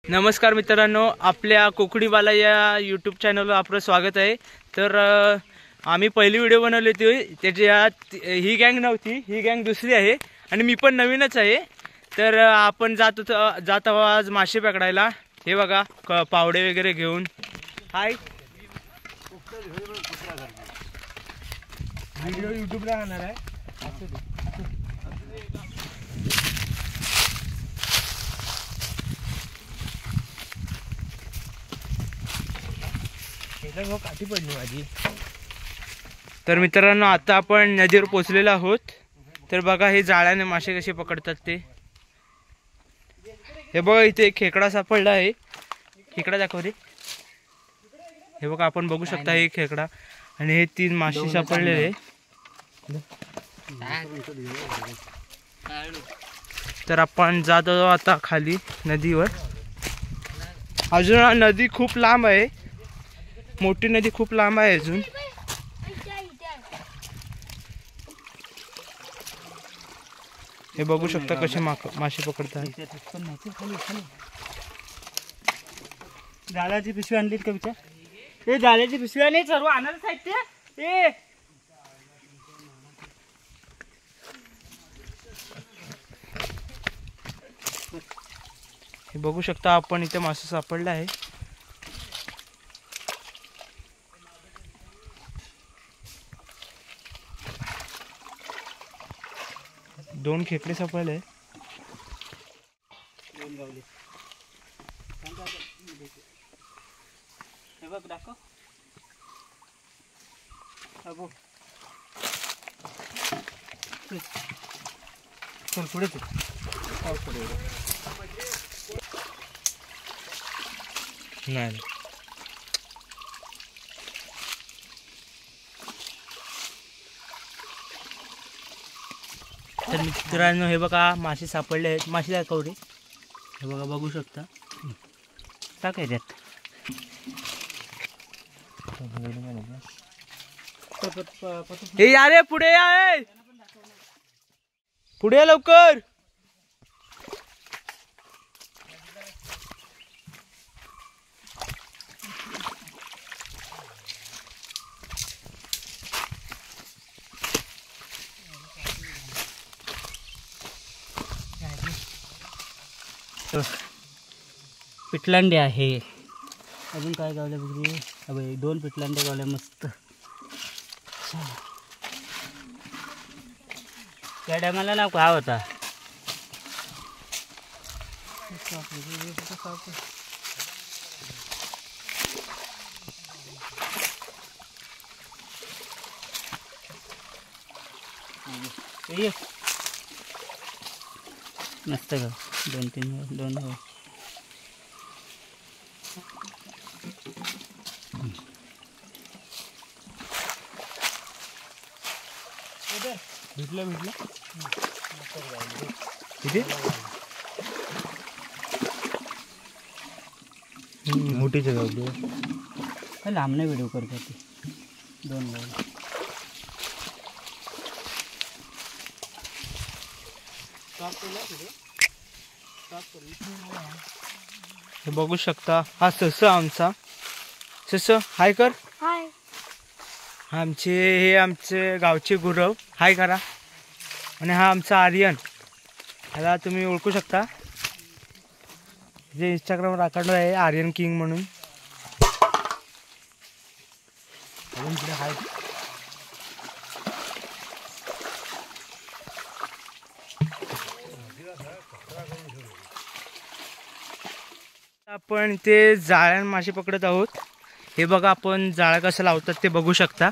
नमस्कार मित्रांनो, आपल्या कोकणीवाला या यूट्यूब चॅनलवर आपलं स्वागत आहे। तर आम्ही पहिली व्हिडिओ बनवली होती, त्याच्यात ही गँग नव्हती, ही गँग दुसरी आहे आणि मी पण नवीनच आहे। तर आपण जात आहोत आज मासे पकडायला। हे बघा पावडे वगैरे घेऊन। हाय, व्हिडिओ यूट्यूबला राहणार आहे। काठी पडली माझी। तर मित्रांनो, आता आपण नदीवर पोहोचलेलो आहोत। तर बघा हे जाळ्याने मासे कसे पकडतात ते। हे बघा इथे खेकडा सापडला आहे। खेकडा दाखव रे। हे बघा आपण बघू शकता हे खेकडा आणि हे 3 मासे सापडलेले। तर आपण जात आहोत आता खाली नदीवर। अजून नदी खूप लांब आहे, मोठी नदी खूप लांब आहे अजून। हे बघू शकता कसे मासे पकडतात। जाळ्याची पिशवी आणलीत का विचार? हे जाळ्याची पिशवी आणि सर्व आणायला साहित्य ए हे बघू शकता आपण इथे मासे सापडला आहे। दोन खेकडे सापडले। दोन गावले। हे बघ दाखव। अबो चल पुढे चल। नाही, तर मित्रांनो हे बघा मासे सापडले आहेत। मासे दाखव रे। हे बघा बघू शकता। टाक याच्यात। हे या रे, पुढे या, पुढे लवकर। पिटलांडे आहे। अजून काय गावले बघ रे। अबे 2 पिटलांडे गावले मस्त। त्या टायमाला ना काय होता। मस्त का 2-3 हो। भेटलं किती मोठी जगह लांब नाही व्हिडिओ करतात ते। 2 गावले। हे बघू शकता हा सस आमचा। सस हाय कर। हाय। आमचे गावचे गुरव हाय करा। आणि हा आमचा आर्यन, ह्याला तुम्ही ओळखू शकता, जे इंस्टाग्रामवर अकाउंट आहे आर्यन किंग म्हणून। हाय आपण ते जाळ्यान मासे पकडत आहोत। हे बघा आपण जाळा कसं लावतात ते बघू शकता।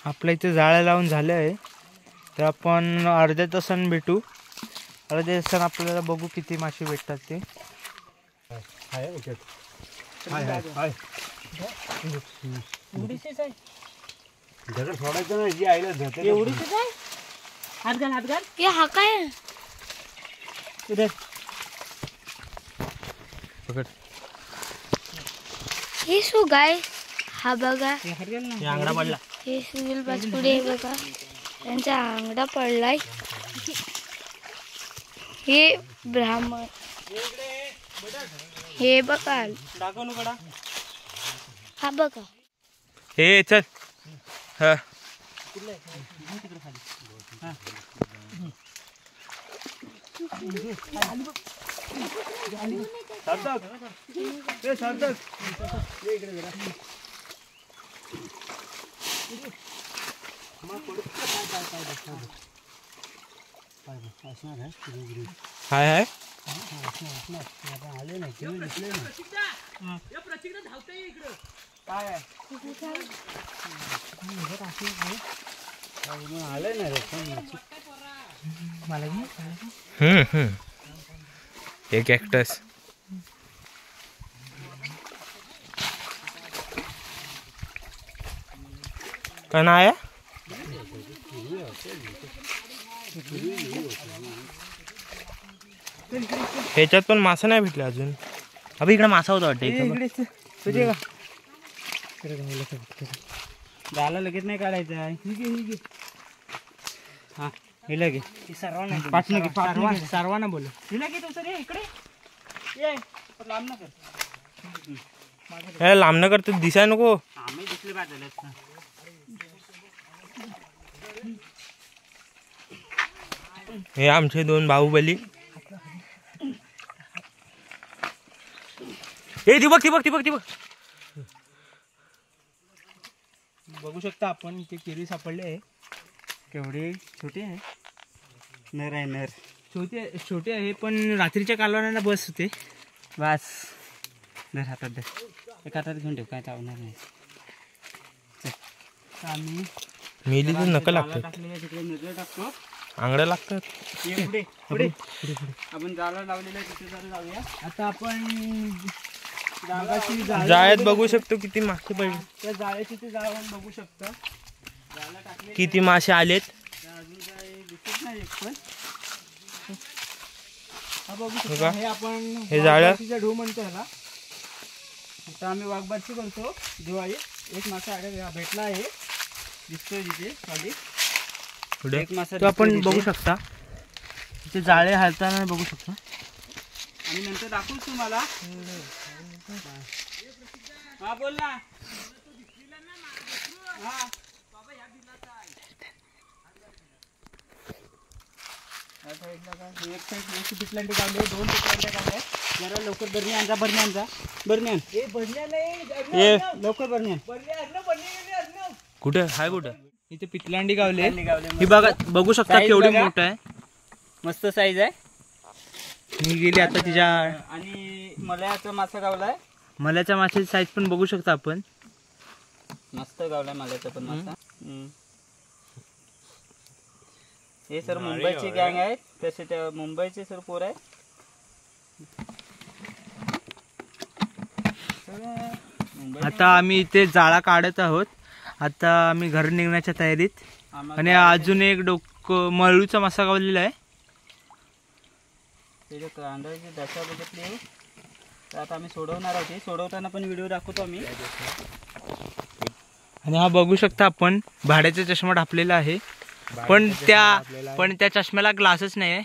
आपल्या इथे जाळ्या लावून झाले आहे, तर आपण अर्ध्या तासानं भेटू. अर्ध्या तासानं आपल्याला बघू किती मासे भेटतात ते. हा काय हे सो गाय हा बघा आंगडा पडला. हे सुनील पाचपुडे बघा त्यांचा आंगडा पडलाय. हे ब्राह्मण हे बघा हा बघा हे चल. हा हाय हाय एक ॲक्टस का नाही ह्याच्यात पण मासा नाही भेटला अजून. अबे इकडे मासा होता वाटतं. तुझे झाला लगेच नाही काढायचं आहे. हा हे लगे सर्वांना बोल इकडे लांब हे लांब न करत दिसाय नको. आम्ही दिसले पाहिजे. हे आमचे दोन बाहुबली. हे ती बघ ती बघ ती बघ ती बघ. बघू शकता आपण ते केळी सापडले आहे. केवढे छोटे आहे. नर आहे नर. छोटे आहे पण रात्रीच्या कालवणाला बस होते. बस धर हातात धर. एक हातात घेऊन ठेव काय चावणार नाही. आम्ही मेली तर नका लागतात. तिकडे नजर टाकतो. आंगड्या लागतात. पुढे पुढे आपण जाळं लावलेलं आहे तिथे जरा जाऊया. आता आपण जाळ्यात बघू शकतो किती मासे पडले. त्या जाळ्याची ते जाळं बघू शकता. किती मासे आलेत. अजून काय दिसत नाही एक पण. हा बघू शकता. हे आपण हे जाळं ढो म्हणतो ह्याला. आता आम्ही वाघबारची करतो दिवाळी. एक मासा भेटला आहे दिसतोय तिथे खाली. पुढे एक मासा तो आपण बघू शकता. तिथे जाळे हालताना बघू शकता. आणि नंतर दाखवू तुम्हाला. हा बोल ना. हा एक साईड पिटलांडे गावले. 2 पिटलांडे गावले. जरा लवकर बरणी आणजा. बरणी आण लवकर बरणी आण. कुठे हाय कुठे. इथे पितलांडी गावले. ही बघा बघू शकता केवढी मोठं आहे. मस्त साईज आहे. मी गेली आता तिच्या. आणि मलयाचा मासा गावलाय. मल्याच्या माशाची साईज पण बघू शकता आपण. मस्त गावलाय मलयाचा पण मासा. हे सर मुंबईचे गँग आहेत. तसे त्या मुंबईचे सर पोर आहेत. आता आम्ही इथे जाळा काढत आहोत. आता आम्ही घर निघण्याच्या तयारीत. आणि अजून एक एक मळूचा मासा गावलेला आहे. त्याच्या कांद्याची दशा बघितली तर आता आम्ही सोडवणार आहोत. सोडवताना पण व्हिडिओ दाखवतो आम्ही. आणि हा बघू शकता आपण भाड्याचा चष्मा टाकलेला आहे, पण त्या चष्म्याला ग्लासच नाही आहे.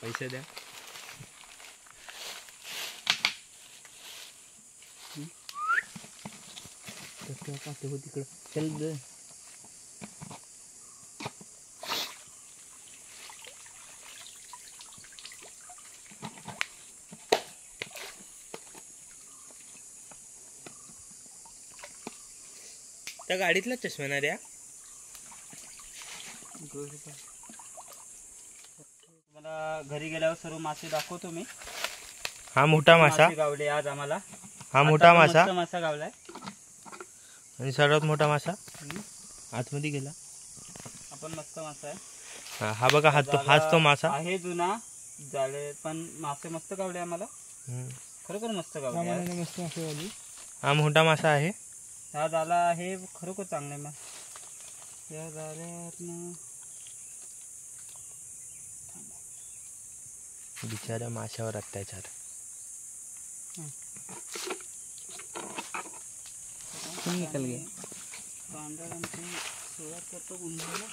पैसे द्या. तिकडं चल. त्या गाडीतला चष्मा ना रे. तुम्हाला घरी गेल्यावर सर्व मासे दाखवतो मी. हा मोठा मासा गावले आज आम्हाला. हा मोठा मासा मासा गावलाय. आणि सर्वात मोठा मासा आतमध्ये गेला. आपण मस्त मासा आहे. हा बघा, हाच तो मासा आहे जुना झाले, पण मासे मस्त गावले आम्हाला. खरोखर मस्त गावले. मस्त मासे गावली. हा मोठा मासा आहे. हा झाला आहे खरोखर चांगले मास. या झाल्यातनं बिचाऱ्या माशावर अत्याचार. निकल गए. आमची सुरुवात करतो गुंडाला.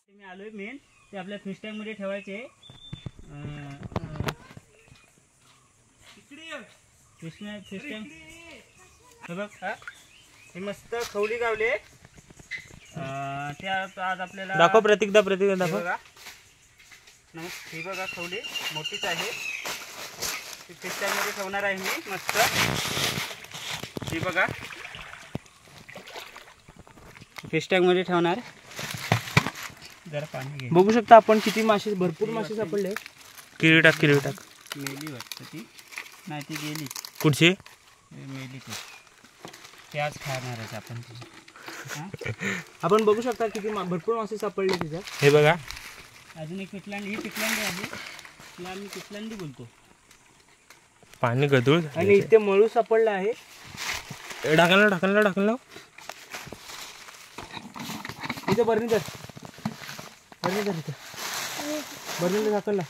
मी आलोय मेन ते आपल्या फिश टँक मध्ये ठेवायचे. फिश टँक बघ. हे मस्त खवली गावले. ते आज आपल्याला दाखव प्रतीकदा दाखव. बघा ही बघा खवली मोठीच आहे. फिश टँक मध्ये ठेवणार आहे मी मस्त. ही बघा फिश टँक मध्ये ठेवणार. जरा पाणी घे. बघू शकता आपण किती मासे, भरपूर मासे सापडले. किरी टाक. मेली वाटतं ती. नाही ती गेली. कुठची मेली ती. ते आज खाणारच आपण तिची. आपण बघू शकता किती भरपूर मासे सापडले तिच्यात. हे बघा अजून एक पिटलांडी. ही पिटलांडी आहे. तिला आम्ही पिटलांडी बोलतो. पाणी गदूळ. आणि इथे मळू सापडला आहे. ढाकणला इथे बर्नीदर झाकणला.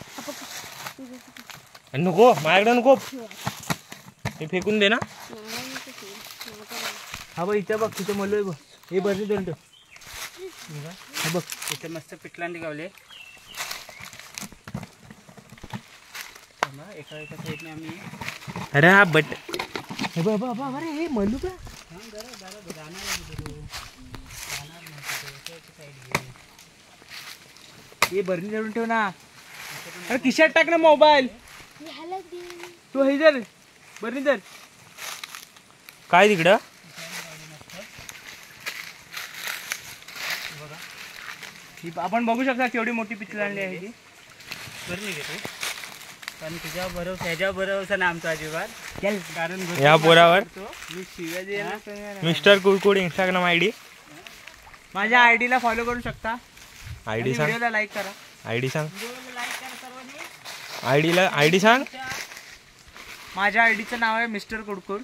नको माझ्याकडे नको. हे फेकून दे ना. हा बघ इथे बघ, तिथे मळू आहे बघ. हे बर्नीदर हा बघ इथे मस्त पिटलांडी गावले. एका साईडने आम्ही. अरे हा बट हे बघ अरे हे मळू का. हे बर्नी धरून ठेव ना. अरे खिशात टाक ना मोबाईल. तू हे जर बर्नी धर. काय तिकडं. आपण बघू शकता केवढी मोठी पिचलांडी आहे ती. बरं घेतो कारण ह्याच्यावर भरोसा ना आमचा अजिबात. कारण या पोरावर मी शिव्या मिस्टर कुडकुड इंस्टाग्राम ID. माझ्या आयडीला फॉलो करू शकता. ID सांग. व्हिडिओला लाईक करा. ID सांग. लाईक करा सर्वांनी. ID सांग. माझ्या आयडीचं नाव आहे मिस्टर कुडकुड.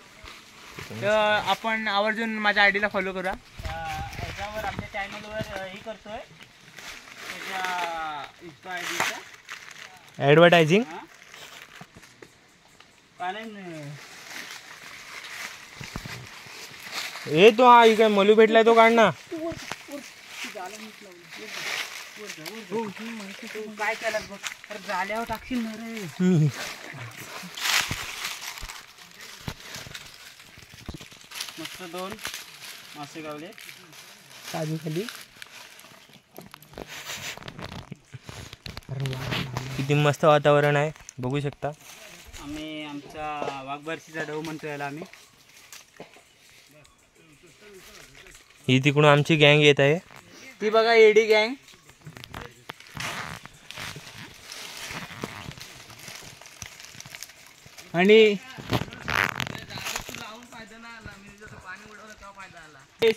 तर आपण आवर्जून माझ्या आयडीला फॉलो करा. ह्याच्यावर आमच्या चॅनलवर हे करतोय त्याच्या इंस्टा आयडीचा ॲडव्हर्टायझिंग. ए तो हा काय मलू भेटलाय तो काढ ना. काय केलं बघ. तर जाल्यावर टाकशील ना रे. मस्त 2 मासे गावले काजू खाली. किती मस्त वातावरण आहे बघू शकता. आम्ही आमचा वाघबारशीचा डव म्हणतो याला आम्ही. ही तिकडून आमची गँग येत आहे. ती बघा एडी गँग. आणि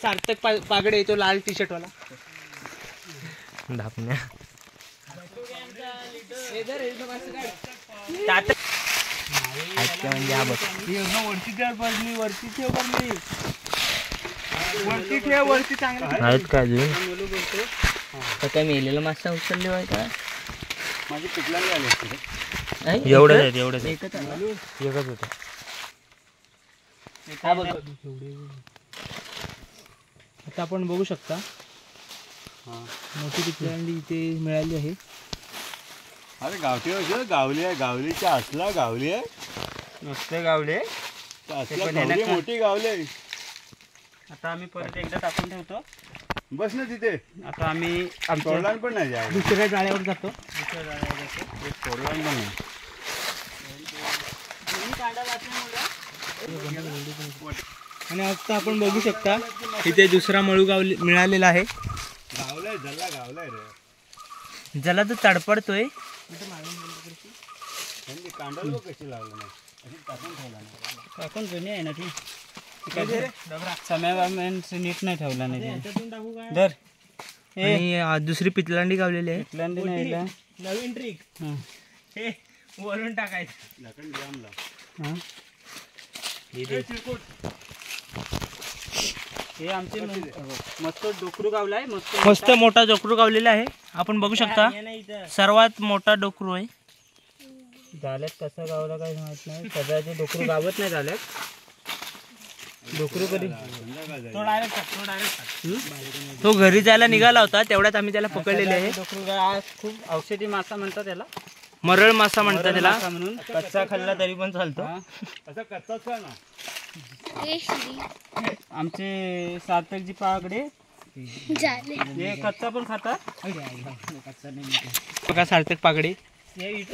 सार्थक पागडे तो लाल टी शर्ट वाला. धापण्या म्हणजे हा बघ वरती ठेव. वरती ठेव, वरती चांगलं. आहेत का अजून? मुलं बोलतो तर काय मेलेला मासा उचलले आहे का? माझी पिकलांनी आली असते रे. एवढंच आहेत, एवढंच आहे. एकच आलं. एकच होतं. आता आपण बघू शकता हा. मोठी पिकलांडी इथे मिळाली आहे. अरे गावठी गावली आहे, गावलीच्या असला गावली आहे, नुसते गावले. असला पण गावली ह्याला का- मोठी गावली आहे. आता आम्ही परत एकदा टाकून ठेवतो. बस ना तिथे आता आम्ही आमच्या तोडला पण नाही जायला. दुसऱ्या जाळ्यावर जातो. दुसऱ्या जाळ्यावर जातो. एक तोडला पण नाही. आणि आता आपण बघू शकता इथे दुसरा मळू मिळालेला आहे. गावलाय जल्ला गावलाय रे. ज्याला तो तडपडतोय. त्यांनी कांडल बघ कशी लागलं नाही, अशी टाकून ठेवला नाही. टाकून जुनी आहे ना ती. समय नीट नाही ठेवला नाही तिने. धर. आणि दुसरी पितलांडी गावलेली आहे. पिकलांडी नाही ना. नवीन ट्रिक हं. हे वरून टाकायचं. ढकन जामला. हं. हे आमचे मस्त डोकरू गावलाय. मस्त मोठा डोकरू गावलेला आहे. आपण बघू शकता सर्वात मोठा डोकरू आहे. झाल्यात कसं गावला काही माहित नाही. सध्याचे डोकरू गावत नाही झाल्यात. डोकरू कधी तो घरी जायला निघाला होता, तेवढ्यात आम्ही त्याला पकडलेले आहे. डोकरू आज खूप औषधी मासा म्हणतात त्याला. मरळ मासा म्हणतात त्याला. मासा म्हणून कच्चा खाल्ला तरी पण चालतो. हा. असं कच्चाच का ना. आमचे सार्थकजी पाकडे झाले. हे कच्चा पण खातात. बघा सार्थक पागडे.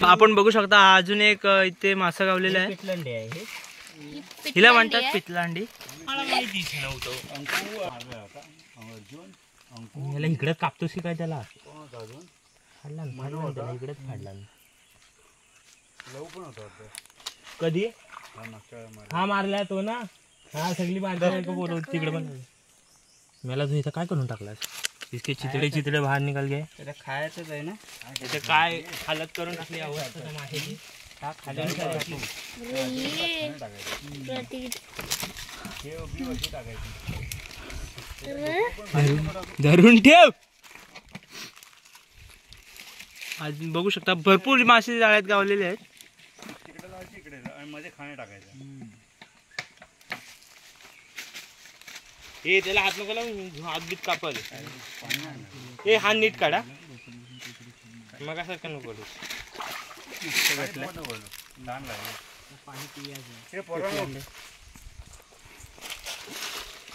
आपण बघू शकता हा अजून एक इथे मासा गावलेला आहे. पिकलंडी आहे हे. हिला म्हणतात पितलांडी. याला इकडे कापतोस की काय त्याला? फाडला ना त्याला, इकडेच फाडला ना. लव पण होता वाटतं. कधी? हा मागच्या वेळेला मारला. हा मारला तो ना. हा सगळी बांधली बोलत तिकडे पण. मला तू इथं काय करून टाकलास? इसके चितडे चितडे बाहेर निघाल गए. त्याला खायचंच आहे ना. इथे काय हालत करून टाकली माशाची. हा खाली धरून ठेव. आज बघू शकता भरपूर मासे जाळ्यात गावलेले आहेत. तिकडे लावायची, इकडे आणि मध्ये खाणे टाकायचं. हे त्याला हात नको लावून, हात बीत कापल. हे हा नीट काढा. मग असं का नको लहान लागले.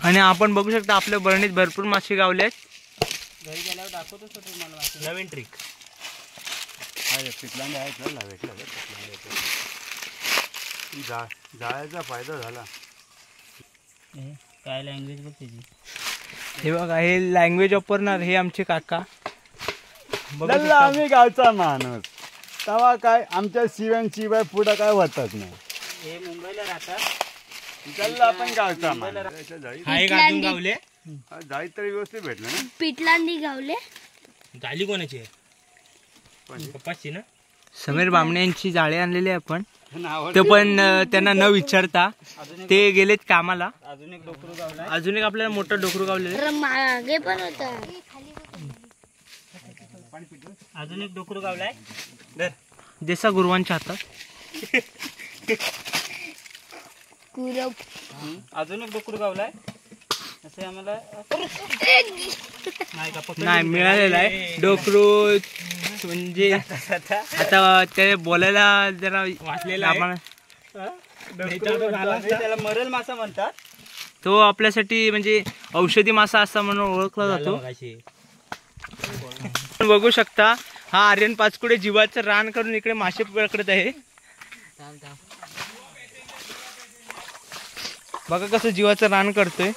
आणि आपण बघू शकता आपल्या बरणीत भरपूर मासे गावले आहेत. घरी गेल्यावर दाखवतोच होतो तुम्हाला. नवीन ट्रिक. पिकलांडे आहेत ना भेटला. जाळ्याचा फायदा झाला. काय लँग्वेज बघ त्याची. हे बघा हे लँग्वेज वापरणार हे आमचे काका. लल्ला आम्ही गावचा माणूस. तेव्हा काय आमच्या शिवाय पुढं काय होतच नाही. हे मुंबईला राहतात. लल्ला आपण गावचा माणूस. हा एक अजून गावले. जाळी तरी व्यवस्थित भेटलं ना. पिटलांडी गावले. झाली कोणाची आहे? पप्पाची ना. समीर बामणे यांची जाळे आणलेली आहे आपण. ते पण त्यांना न विचारता ते गेलेत कामाला. अजून एक डोकरू गावलाय. अजून एक आपल्याला मोठं डोकरू गावलेलं आहे. मागे पण होता. अजून एक डोकरू गावलाय. देसा गुरुवांच्या हातात. कुरव. अजून एक डोकरू गावलाय. असे आम्हाला नाही का पकडून नाही मिळालेलं आहे डोकरू. म्हणजे आता ते बोलायला जरा वाचलेला आम्हाला. त्याला मरल मासा म्हणतात. तो आपल्यासाठी म्हणजे औषधी मासा असा म्हणून ओळखला जातो. बघू शकता हा आर्यन पाचकुडे जीवाचं रान करून इकडे मासे पकडत आहे. बघा कसं जीवाचं रान करतोय.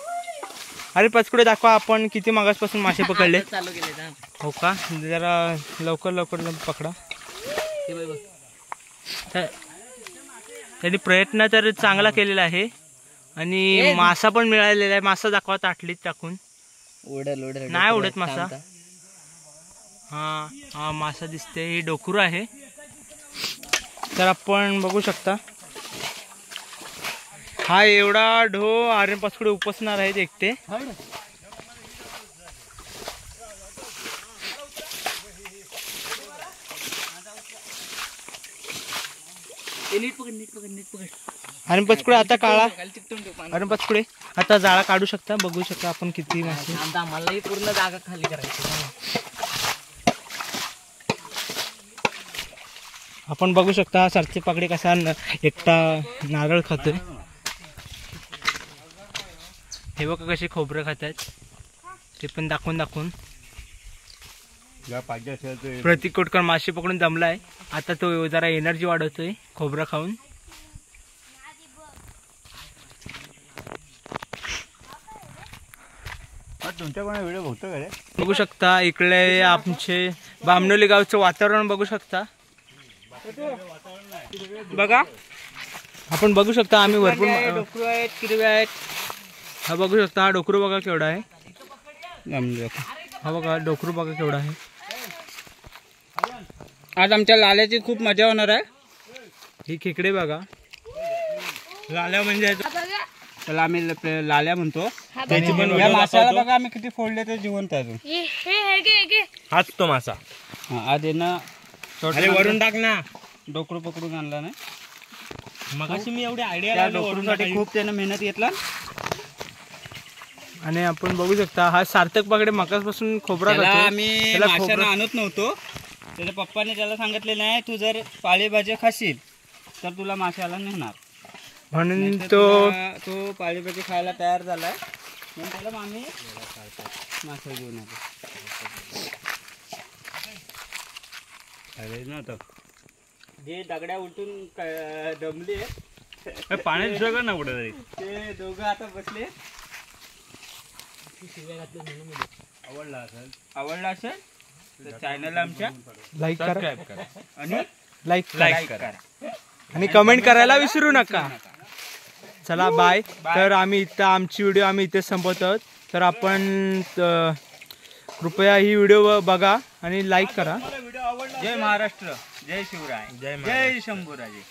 अरे पाचकुडे दाखवा आपण किती मागासपासून मासे पकडले. हो का? जरा लवकर पकडा. त्यांनी प्रयत्न तर चांगला केलेला आहे आणि मासा पण मिळालेला आहे. मासा दाखवा ताटलीत टाकून. नाही उडत मासा. हा मासा दिसते. हे डोकरू आहे. तर आपण बघू शकता हा एवढा ढो आर्यन पाचपुडे उपसणार आहेत एकटे. आर्यन पाचपुडे आता काळा. आर्यन पाचपुडे आता जाळा काढू शकता. बघू शकता आपण किती मासे. मलाही पूर्ण जागा खाली करायची. आपण बघू शकता सरचे पाकडे कसा एकटा नारळ खातोय. हे बघा कसे खोबरं खातात ते पण दाखवून. प्रतीक कोटकर मासे पकडून जमलाय. आता तो जरा एनर्जी वाढवतोय खोबरं खाऊन. तुमच्याकडे व्हिडिओ बघतो का रे? बघू शकता इकडे आमचे बामणोली गावचं वातावरण बघू शकता. बघा आपण बघू शकता आम्ही भरपूर डोकरू आहेत, किरवे आहेत. हा बघू शकता. हा डोकरू बघा केवढा आहे. हा बघा डोकरू बघा केवढा आहे. आज आमच्या लाल्याची खूप मजा होणार आहे. ही खेकडे बघा. लाल्या म्हणजे त्याला आम्ही लाल्या म्हणतो. त्याची पण या माशाला बघा आम्ही किती फोडले ते जिवंत अजून. हाच तो मासा. आज येणं अरे वरून टाक ना. डोकरू पकडून आणला नाही. मगाशी मी एवढी त्या आयडिया डोकरूसाठी खूप त्यानं मेहनत घेतला. आणि आपण बघू शकता हा सार्थक पाकडे मकापासून खोबरा त्याला खातोय. आम्ही त्याला माशांना खोबरं आणत नव्हतो. त्याच्या पप्पाने त्याला सांगितले नाही तू जर पालेभाज्या खाशील तर तुला माशाला नेणार. म्हणून तो पालेभाजी खायला तयार झालाय. म्हणून त्याला आम्ही मासा घेऊन आलो. जे दगड्या उलटून दमले पाण्यात सगळं ना कुठे ते दोघं आता बसले. आवडला असेल तर चॅनल आमच्या लाईक करा आणि लाईक करा आणि कमेंट करायला विसरू नका. चला बाय. तर आम्ही इथं आमची व्हिडिओ आम्ही इथे संपवत आहोत. तर आपण कृपया ही व्हिडिओ बघा आणि लाईक करा. जय महाराष्ट्र, जय शिवराय, जय शंभूराजे.